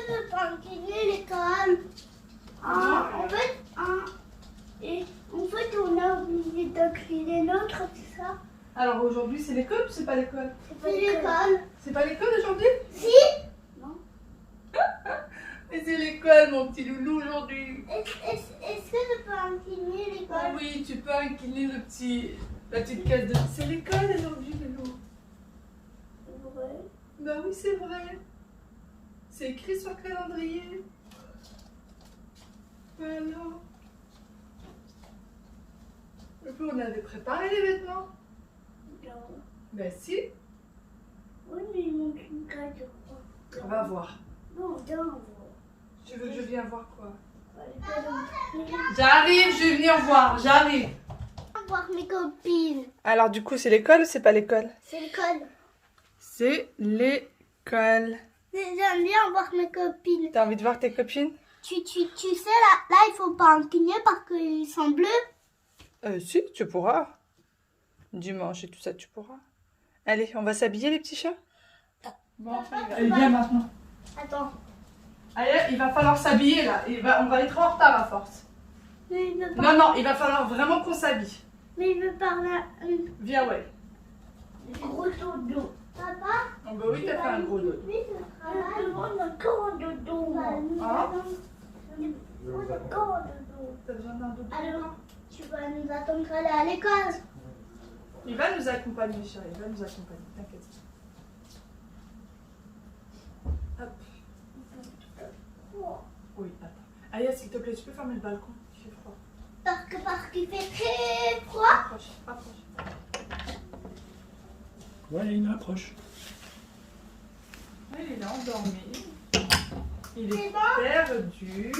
ne pas incliner l'école? En fait, on a oublié d'incliner l'autre, c'est ça? Alors aujourd'hui, c'est l'école ou c'est pas l'école? C'est l'école. C'est pas l'école aujourd'hui? Si? Non. Mais c'est l'école, mon petit loulou, aujourd'hui. Est-ce que je peux incliner Ah l'école? oui, tu peux incliner la petite case de... C'est l'école aujourd'hui, loulou. Ouais. Bah oui, c'est vrai. C'est écrit sur le calendrier. Voilà. Et puis on avait préparé les vêtements. Non. Ben si. Oui, mais il manque une case, je crois. On va voir. Non, non. Tu veux que je vienne voir quoi? On J'arrive, je vais venir voir, j'arrive. va voir mes copines. Alors du coup, c'est l'école ou c'est pas l'école? C'est l'école. C'est l'école. J'aime bien voir mes copines. T'as envie de voir tes copines? Tu sais, là, il faut pas incliner parce qu'ils sont bleus. Si, tu pourras. Dimanche et tout ça, tu pourras. Allez, on va s'habiller les petits chats? Bon, allez, viens maintenant. Attends. Allez, il va falloir s'habiller là. On va être en retard à force. Mais il veut pas. Non, il va falloir vraiment qu'on s'habille. Mais il veut parler Viens, ouais. gros dodo. Papa? Oh, bah oui, t'as fait un gros dodo. Oui, je demande encore un dodo. Ah. Encore un dodo. T'as besoin d'un dodo? Alors, tu vas nous attendre à aller à l'école. Il va nous accompagner, chérie. Il va nous accompagner, t'inquiète. Hop. Oui, attends. Aya, s'il te plaît, tu peux fermer le balcon? Il fait froid. Parce qu'il fait très froid. Approche, approche. Ouais, il approche. Il est là, endormi. Il est C'est bon? perdu.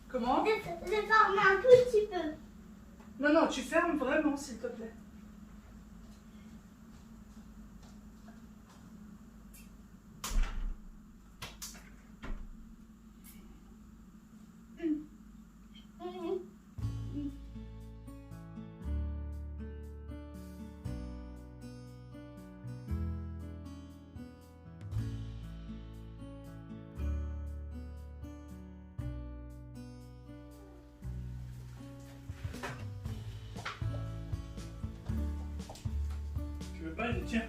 Comment? Je ferme un tout petit peu. Non, tu fermes vraiment, s'il te plaît. Tu veux pas, il tient.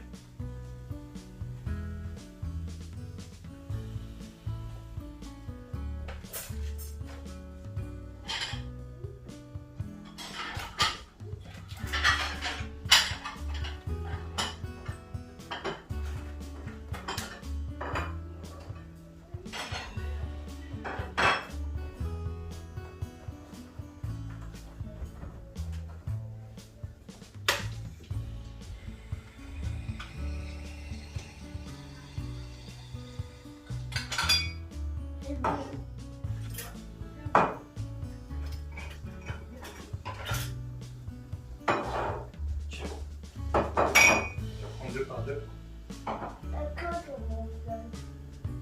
Prends deux par deux. D'accord, comment on fait?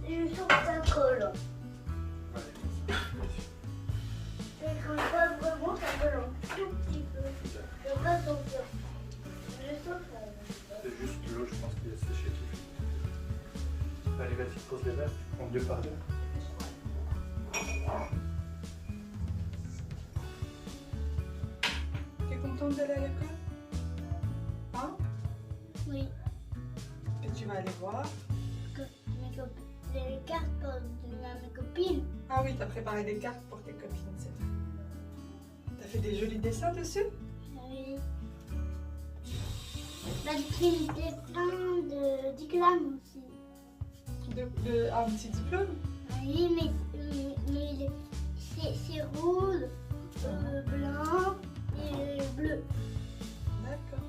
Je trouve ça collant. Et quand ça vraiment, ça colle un tout petit peu. Je veux pas sentir. Je sens ça. C'est juste l'eau, je pense qu'il est séché. Allez, vas-y, pose les verres. Tu prends deux par deux. T'es contente d'aller à l'école? Hein? Oui. Et tu vas aller voir? Les cartes pour donner à mes copines. Ah oui, t'as préparé des cartes pour tes copines, c'est vrai. T'as fait des jolis dessins dessus? Oui. La vitrine était plein de diplômes aussi. Un petit diplôme? Oui, mais c'est rouge, blanc et bleu. D'accord.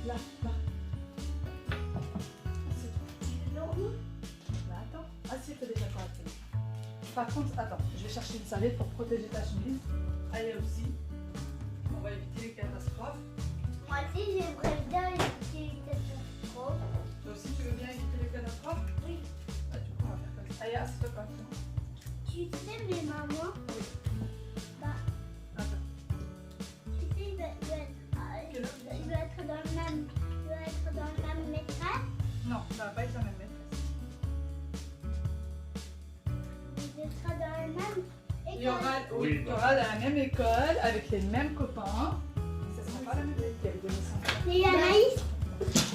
Là. Assieds-toi. Là, attends. Assieds-toi déjà pour la télé. Par contre, attends, je vais chercher une serviette pour protéger ta chemise. Allez aussi. On va éviter les catastrophes. Moi aussi, j'aimerais bien éviter les catastrophes. Toi aussi, tu veux bien éviter les catastrophes? Oui. Bah, du coup, on va faire comme Aya, assieds-toi correctement. Tu sais, mais maman, bah, Attends. tu sais, il va être dans le même, il va être dans le même maîtresse. Non, ça va pas être la même maîtresse. Il sera dans le même Il y aura, école. oui, il y aura la même école, avec les mêmes copains. Ça sera pas la même école de 5 ans. Mais Anaïs,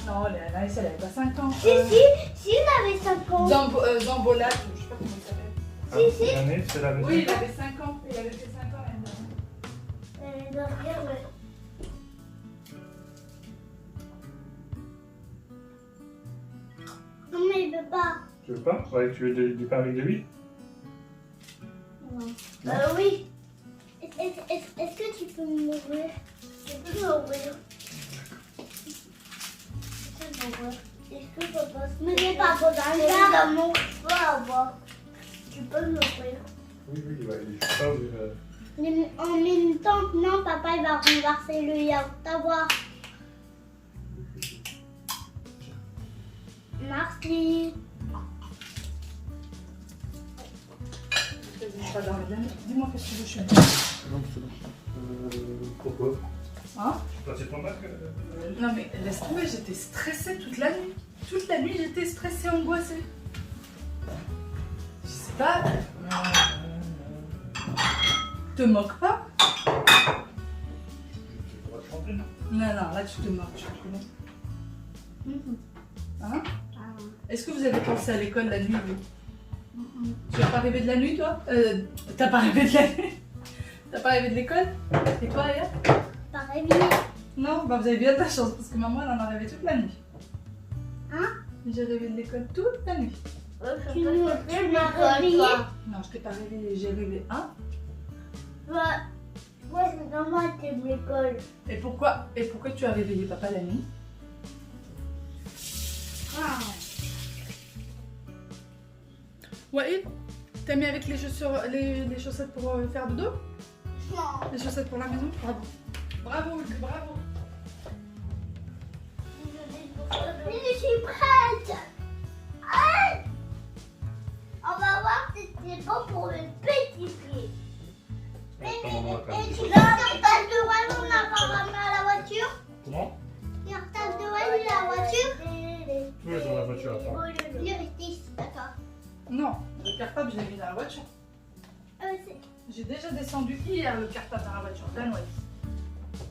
Non, Anaïs, elle avait pas 5 ans. si, il avait 5 ans. Zambolat, je sais pas comment il s'appelle. Ah, Si, si. l'année, c'est la Oui, il avait 5 ans. Il avait fait 5 ans l'année dernière. Non, mais il veut pas. Tu veux pas? Ouais, tu veux du pain avec de l'huile? Non. Non. Oui. Est-ce que tu peux m'ouvrir? Je peux m'ouvrir. Est-ce que papa... Mais j'ai pas besoin de mon avoir. Tu peux m'ouvrir. Oui, il va. Je sais pas ouvrir. Mais en même temps, non, papa, il va renverser le yaourt. À voir. Merci. Dis-moi qu'est-ce que tu veux chez moi. Non, c'est bon. Pourquoi? Hein? C'est ton bac? Non mais laisse tomber, j'étais stressée toute la nuit. Toute la nuit, j'étais stressée, angoissée. Je sais pas. Te moque pas? Tu pourras chanter, non? Non, là tu te moques, tu connais. Hein? Ah. Est-ce que vous avez pensé à l'école la nuit, vous? Tu n'as pas rêvé de la nuit, toi? T'as pas rêvé de la nuit? T'as pas rêvé de l'école? Et toi, Aya? Pas réveillé. Non, bah vous avez bien de la chance, parce que maman, elle en a rêvé toute la nuit. Hein? J'ai rêvé de l'école toute la nuit. Tu m'as réveillé? Non, je t'ai pas réveillée, j'ai rêvé un. Ouais, c'est normal, t'aimes l'école. Et pourquoi tu as réveillé papa la nuit? Ah. Ouais, t'as mis avec les chaussures, les chaussettes pour faire dodo? Non. Les chaussettes pour la maison? Bravo. Bravo, Hugues, bravo. Je suis prête. Ah. On va voir si c'est bon pour le petit pied. Et tu as un cartable de Walou, on n'a pas ramené à la voiture? Comment? Cartable de Walou, la voiture? Oui, dans la voiture, attends. Le restis, d'accord. Non, le cartable, je l'ai mis dans la voiture. J'ai déjà descendu hier le cartable dans la voiture. Donne-moi.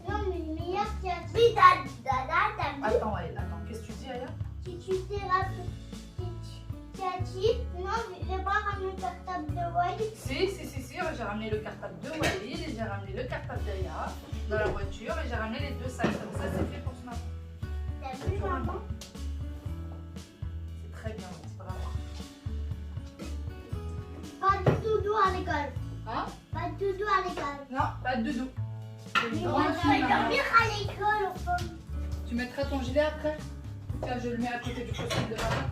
Non, mais le meilleur, c'est t'as vu? Attends, attends, qu'est-ce que tu dis, Aya? Si tu t'es rappelé, si tu as dit, non, j'ai pas ramené le cartable de Walou. Si, j'ai ramené le cartable de Walid et j'ai ramené le cartable d'Aya dans la voiture et j'ai ramené les 2 sacs. Comme ça, c'est fait pour ce matin. T'as vu, maman? C'est très bien, c'est bravo. Pas de doudou à l'école. Hein? Pas de doudou à l'école. Non, pas de doudou. Mais on va dormir à l'école, enfin. Tu mettras ton gilet après? Tiens, je le mets à côté du costume de papa.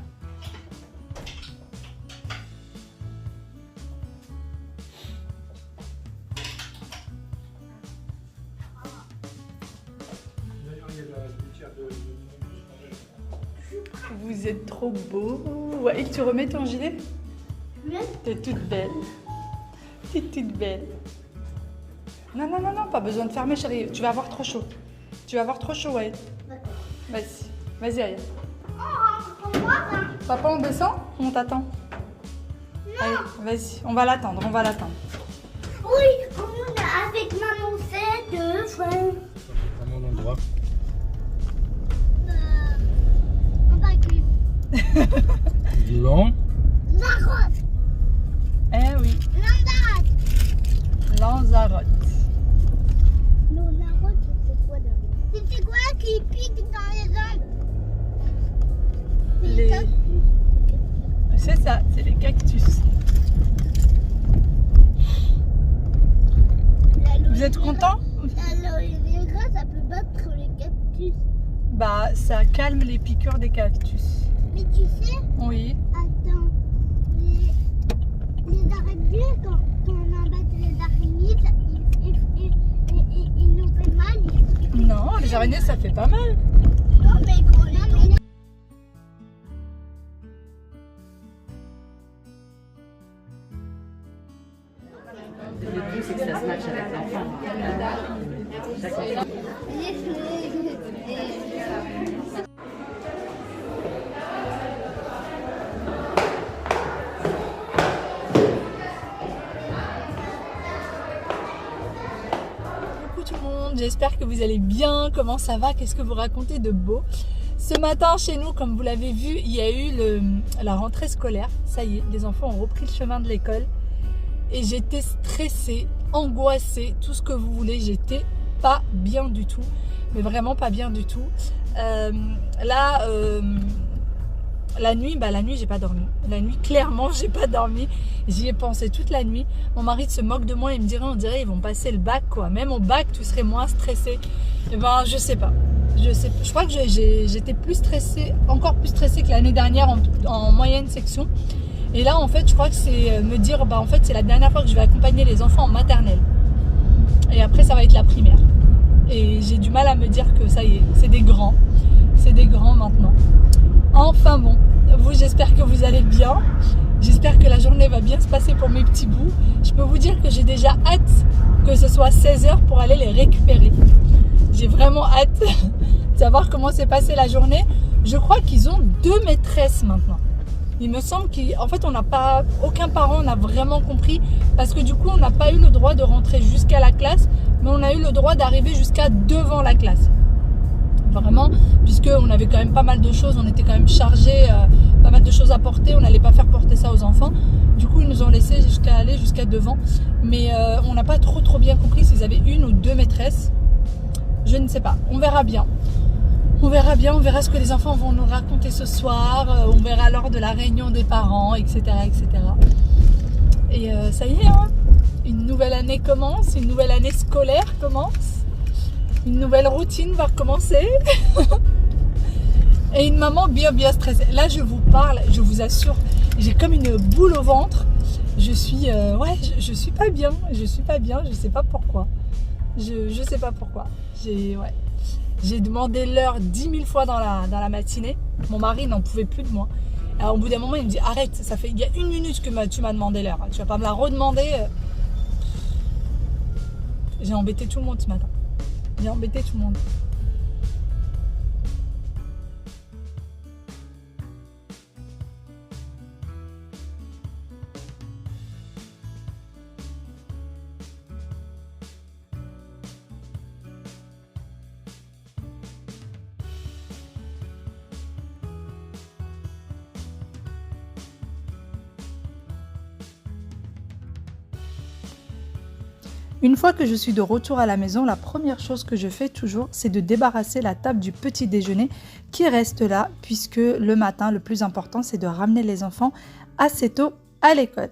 D'ailleurs, il y a la litière de. Vous êtes trop beau. Ouais, et tu remets ton gilet? T'es toute belle. T'es toute belle. Non, pas besoin de fermer, chérie. Tu vas avoir trop chaud. Ouais. Vas-y. Vas-y, Aya. Papa, on descend ou on t'attend? Allez, vas-y. On va l'attendre. Oui, on a avec maman fait 2 fois. À mon endroit. On va plus. Non. Lanzarote. Eh oui. Lanzarote. Lanzarote, c'est quoi d'abord? C'est quoi qui pique dans les jambes? C'est ça, c'est les cactus. Vous êtes contents? L'aloe vera, ça peut battre les cactus. Bah, ça calme les piqûres des cactus. Mais tu sais, Oui. attends, les araignées, quand on embête les araignées, ils nous fait mal. Non, les araignées, ça fait pas mal. Non, mais quand on Le tout, c'est que ça se matche avec l'enfant. Chaque enfant. Coucou tout le monde, j'espère que vous allez bien. Comment ça va? Qu'est-ce que vous racontez de beau? Ce matin chez nous, comme vous l'avez vu, il y a eu la rentrée scolaire. Ça y est, les enfants ont repris le chemin de l'école. Et j'étais stressée, angoissée, tout ce que vous voulez. J'étais pas bien du tout, mais vraiment pas bien du tout. La nuit, j'ai pas dormi. La nuit, clairement, j'ai pas dormi. J'y ai pensé toute la nuit. Mon mari se moque de moi et me dirait, on dirait, ils vont passer le bac, quoi. Même au bac, tu serais moins stressée. Et ben, je sais pas. Je crois que j'étais plus stressée, encore plus stressée que l'année dernière en moyenne section. Et là, en fait, je crois que c'est me dire, en fait, c'est la dernière fois que je vais accompagner les enfants en maternelle. Et après, ça va être la primaire. Et j'ai du mal à me dire que ça y est, c'est des grands. C'est des grands maintenant. Enfin bon, vous, j'espère que vous allez bien. J'espère que la journée va bien se passer pour mes petits bouts. Je peux vous dire que j'ai déjà hâte que ce soit 16h pour aller les récupérer. J'ai vraiment hâte de savoir comment s'est passée la journée. Je crois qu'ils ont 2 maîtresses maintenant. Il me semble qu'en fait, aucun parent n'a vraiment compris parce que du coup, on n'a pas eu le droit de rentrer jusqu'à la classe, mais on a eu le droit d'arriver jusqu'à devant la classe. Vraiment, puisqu'on avait quand même pas mal de choses, on était quand même chargés, pas mal de choses à porter, on n'allait pas faire porter ça aux enfants. Du coup, ils nous ont laissé aller jusqu'à devant, mais on n'a pas trop bien compris s'ils avaient 1 ou 2 maîtresses. Je ne sais pas, on verra bien. On verra bien, on verra ce que les enfants vont nous raconter ce soir, on verra lors de la réunion des parents, etc. Et ça y est, hein, une nouvelle année commence, une nouvelle année scolaire commence, une nouvelle routine va recommencer. Et une maman bien stressée. Là, je vous parle, je vous assure, j'ai comme une boule au ventre. Je suis pas bien, je sais pas pourquoi. Je sais pas pourquoi. J'ai demandé l'heure 10 000 fois dans la matinée. Mon mari n'en pouvait plus de moi. Alors, au bout d'un moment, il me dit, arrête, il y a 1 minute que tu m'as demandé l'heure. Tu vas pas me la redemander. J'ai embêté tout le monde ce matin. J'ai embêté tout le monde. Une fois que je suis de retour à la maison, la première chose que je fais toujours, c'est de débarrasser la table du petit déjeuner qui reste là, puisque le matin, le plus important, c'est de ramener les enfants assez tôt à l'école.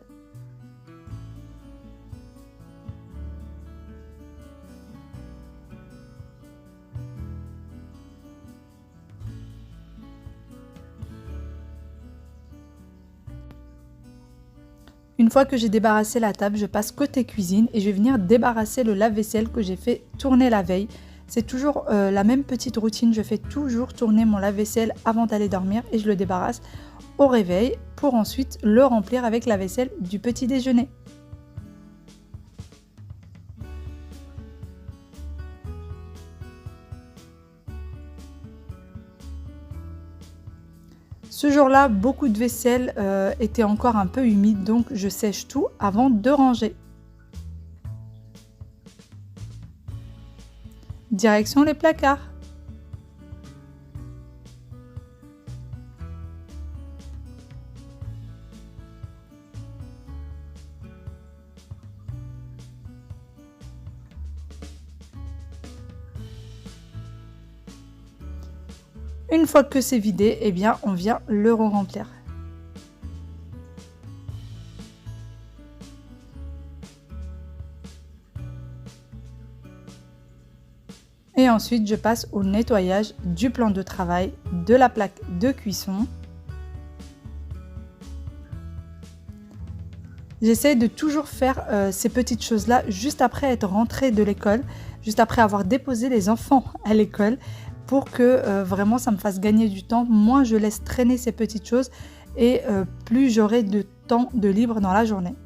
Une fois que j'ai débarrassé la table, je passe côté cuisine et je vais venir débarrasser le lave-vaisselle que j'ai fait tourner la veille. C'est toujours la même petite routine, je fais toujours tourner mon lave-vaisselle avant d'aller dormir et je le débarrasse au réveil pour ensuite le remplir avec la vaisselle du petit déjeuner. Ce jour-là, beaucoup de vaisselle était encore un peu humide, donc je sèche tout avant de ranger. Direction les placards. Une fois que c'est vidé, eh bien, on vient le re-remplir. Et ensuite, je passe au nettoyage du plan de travail, de la plaque de cuisson. J'essaie de toujours faire ces petites choses-là juste après être rentrée de l'école, juste après avoir déposé les enfants à l'école, pour que vraiment ça me fasse gagner du temps. Moins je laisse traîner ces petites choses et plus j'aurai de temps de libre dans la journée.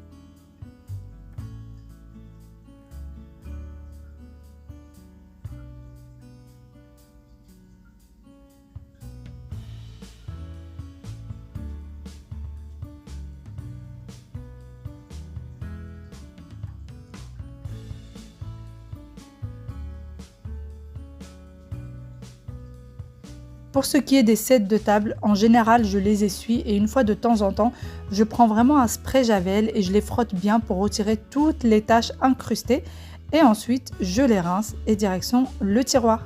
Pour ce qui est des sets de table, en général je les essuie et une fois de temps en temps, je prends vraiment un spray Javel et je les frotte bien pour retirer toutes les taches incrustées et ensuite je les rince et direction le tiroir.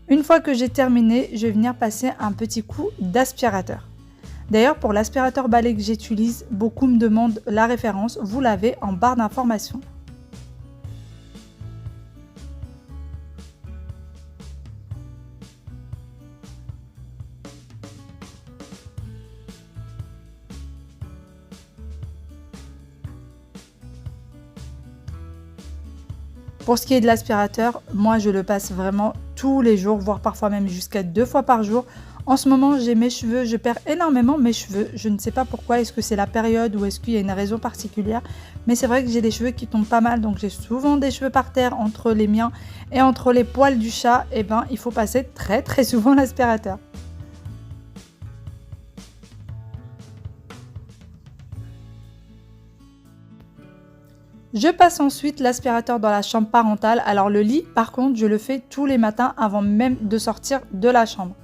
Une fois que j'ai terminé, je vais venir passer un petit coup d'aspirateur. D'ailleurs, pour l'aspirateur balai que j'utilise, beaucoup me demandent la référence, vous l'avez en barre d'information. Pour ce qui est de l'aspirateur, moi je le passe vraiment tous les jours, voire parfois même jusqu'à 2 fois par jour. En ce moment, j'ai mes cheveux, je perds énormément mes cheveux. Je ne sais pas pourquoi, est-ce que c'est la période ou est-ce qu'il y a une raison particulière. Mais c'est vrai que j'ai des cheveux qui tombent pas mal, donc j'ai souvent des cheveux par terre entre les miens et entre les poils du chat. Et ben, il faut passer très souvent l'aspirateur. Je passe ensuite l'aspirateur dans la chambre parentale. Alors le lit, par contre, je le fais tous les matins avant même de sortir de la chambre.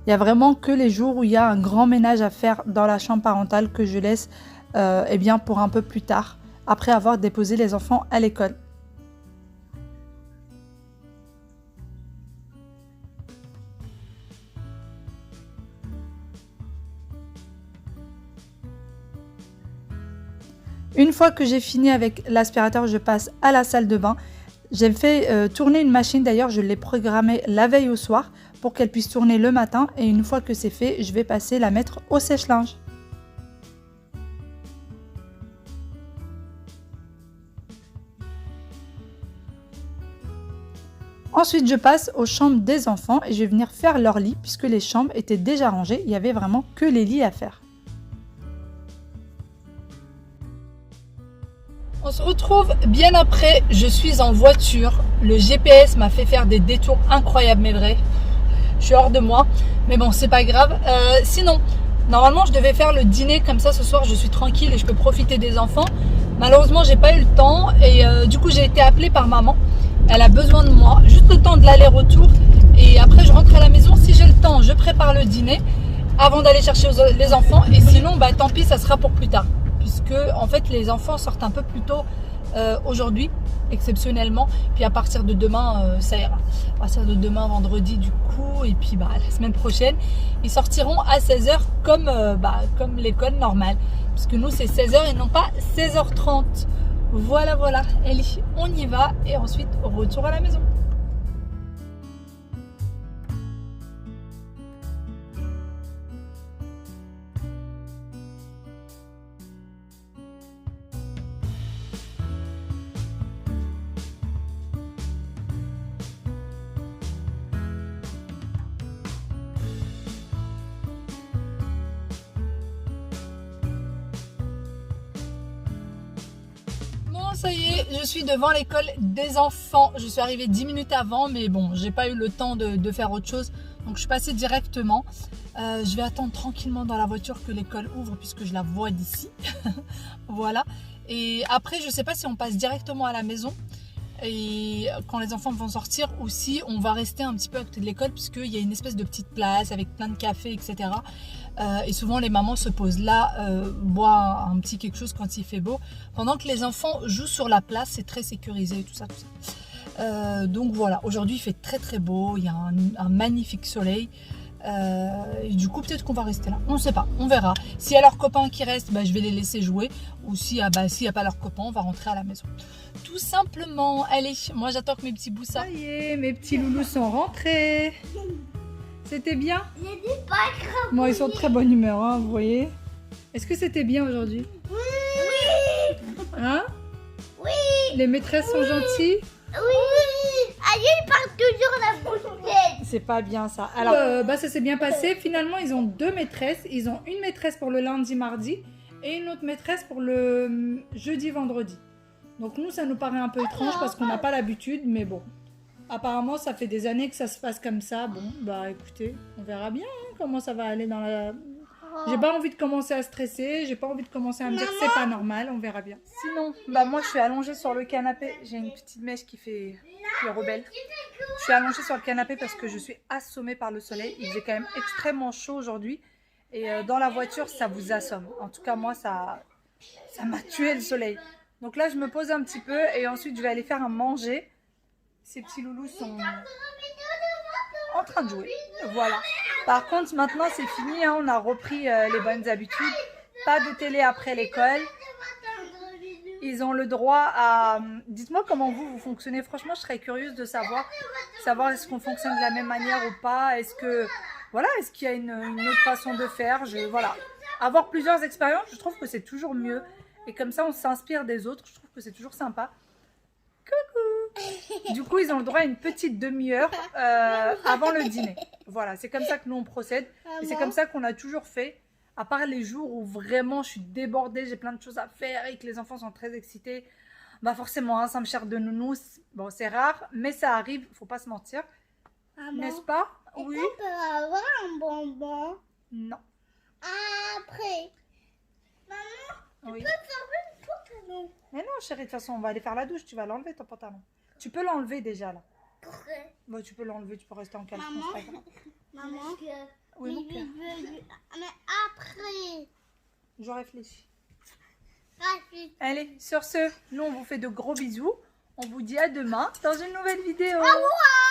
Il n'y a vraiment que les jours où il y a un grand ménage à faire dans la chambre parentale que je laisse pour un peu plus tard, après avoir déposé les enfants à l'école. Une fois que j'ai fini avec l'aspirateur, je passe à la salle de bain. J'ai fait tourner une machine, d'ailleurs je l'ai programmée la veille au soir pour qu'elle puisse tourner le matin et une fois que c'est fait, je vais passer la mettre au sèche-linge. Ensuite, je passe aux chambres des enfants et je vais venir faire leur lit puisque les chambres étaient déjà rangées, il n'y avait vraiment que les lits à faire. On se retrouve bien après, je suis en voiture, le GPS m'a fait faire des détours incroyables mais vrais, je suis hors de moi, mais bon c'est pas grave. Sinon, normalement je devais faire le dîner comme ça ce soir, je suis tranquille et je peux profiter des enfants. Malheureusement j'ai pas eu le temps et du coup j'ai été appelée par maman, elle a besoin de moi, juste le temps de l'aller-retour et après je rentre à la maison, si j'ai le temps je prépare le dîner avant d'aller chercher les enfants et sinon bah tant pis ça sera pour plus tard. Puisque en fait les enfants sortent un peu plus tôt aujourd'hui exceptionnellement, puis à partir de demain ça ira, à partir de demain vendredi du coup et puis la semaine prochaine ils sortiront à 16h comme l'école normale puisque nous c'est 16h et non pas 16h30. Voilà Ellie, on y va et ensuite retour à la maison. Ça y est, je suis devant l'école des enfants. Je suis arrivée 10 minutes avant, mais bon, j'ai pas eu le temps de faire autre chose. Donc je suis passée directement. Je vais attendre tranquillement dans la voiture que l'école ouvre puisque je la vois d'ici. Voilà. Et après, je sais pas si on passe directement à la maison et quand les enfants vont sortir ou si on va rester un petit peu à côté de l'école puisqu'il y a une espèce de petite place avec plein de cafés, etc. Et souvent les mamans se posent là, boivent un petit quelque chose quand il fait beau, pendant que les enfants jouent sur la place, c'est très sécurisé, tout ça. Donc voilà, aujourd'hui il fait très beau, il y a un magnifique soleil. Et du coup peut-être qu'on va rester là, on ne sait pas, on verra. S'il y a leurs copains qui restent, je vais les laisser jouer. Ou s'il n'y a pas leurs copains, on va rentrer à la maison. Tout simplement. Allez, moi j'attends que mes petits boussins. Ça y est, mes petits loulous sont rentrés. C'était bien? J'ai dit pas grave. Bon, ils sont de très bonne humeur, hein, vous voyez. Est-ce que c'était bien aujourd'hui? Oui. Hein? Oui. Les maîtresses sont gentilles? Oui. Allez, il parle toujours la bouche pleine. C'est pas bien ça. Alors, ça s'est bien passé. Finalement, ils ont 2 maîtresses. Ils ont une maîtresse pour le lundi, mardi et une autre maîtresse pour le jeudi, vendredi. Donc nous, ça nous paraît un peu étrange parce qu'on n'a pas l'habitude, mais bon. Apparemment, ça fait des années que ça se passe comme ça. Bon, écoutez, on verra bien comment ça va aller dans J'ai pas envie de commencer à stresser, j'ai pas envie de commencer à me dire que c'est pas normal, on verra bien. Sinon, bah moi je suis allongée sur le canapé, j'ai une petite mèche qui est rebelle. Je suis allongée sur le canapé parce que je suis assommée par le soleil. Il faisait quand même extrêmement chaud aujourd'hui et dans la voiture ça vous assomme. En tout cas moi ça m'a tué le soleil. Donc là je me pose un petit peu et ensuite je vais aller faire un manger. Ces petits loulous sont en train de jouer, voilà. Par contre, maintenant, c'est fini, hein, on a repris les bonnes habitudes. Pas de télé après l'école. Ils ont le droit à... Dites-moi comment vous fonctionnez. Franchement, je serais curieuse de savoir est-ce qu'on fonctionne de la même manière ou pas. Est-ce que... Voilà, est-ce qu'il y a une autre façon de faire? Voilà. Avoir plusieurs expériences, je trouve que c'est toujours mieux. Et comme ça, on s'inspire des autres. Je trouve que c'est toujours sympa. Coucou! Du coup, ils ont le droit à une petite demi-heure avant le dîner. Voilà, c'est comme ça que nous on procède. Et c'est comme ça qu'on a toujours fait. À part les jours où vraiment je suis débordée, j'ai plein de choses à faire et que les enfants sont très excités. Bah forcément, hein, ça me cherche de nounours. Bon, c'est rare, mais ça arrive, faut pas se mentir. N'est-ce pas? Oui. On peut avoir un bonbon Non. après. Maman, Oui. tu peux faire une pantalon. Mais non, chérie, de toute façon, on va aller faire la douche. Tu vas l'enlever ton pantalon. Tu peux l'enlever déjà là. Bon, tu peux l'enlever, tu peux rester en caleçon, c'est pas grave. Maman, Oui, mon cœur. mais après. Je réfléchis. Rapide. Allez, sur ce, nous on vous fait de gros bisous. On vous dit à demain dans une nouvelle vidéo. Au revoir.